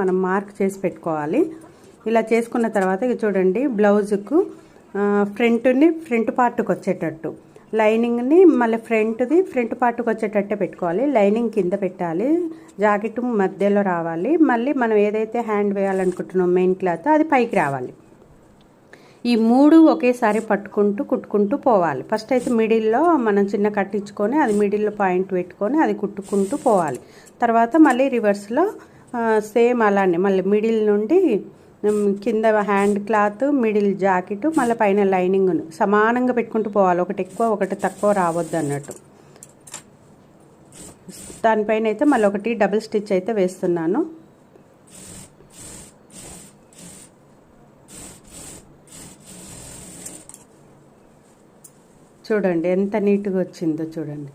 మనం మార్క్ చేసి పెట్టుకోవాలి. ఇలా చేసుకున్న తర్వాత ఇక చూడండి, బ్లౌజుకు ఫ్రంట్ పార్ట్కి వచ్చేటట్టు లైనింగ్ని మళ్ళీ ఫ్రంట్ పార్ట్కి వచ్చేటట్టే పెట్టుకోవాలి. లైనింగ్ కింద పెట్టాలి, జాకెట్ మధ్యలో రావాలి. మళ్ళీ మనం ఏదైతే హ్యాండ్ వేయాలనుకుంటున్నాం మెయిన్ క్లాత్ అది పైకి రావాలి. ఈ 3 ఒకేసారి పట్టుకుంటూ కుట్టుకుంటూ పోవాలి. ఫస్ట్ అయితే మిడిల్లో మనం చిన్న కట్టించుకొని అది మిడిల్లో పాయింట్ పెట్టుకొని అది కుట్టుకుంటూ పోవాలి. తర్వాత మళ్ళీ రివర్స్లో సేమ్ అలానే మళ్ళీ మిడిల్ నుండి కింద హ్యాండ్ క్లాత్, మిడిల్ జాకెట్, మళ్ళీ పైన లైనింగ్ను సమానంగా పెట్టుకుంటూ పోవాలి. ఒకటి ఎక్కువ ఒకటి తక్కువ రావద్దు అన్నట్టు. దానిపైన అయితే మళ్ళీ ఒకటి డబుల్ స్టిచ్ అయితే వేస్తున్నాను. చూడండి ఎంత నీట్గా వచ్చిందో చూడండి.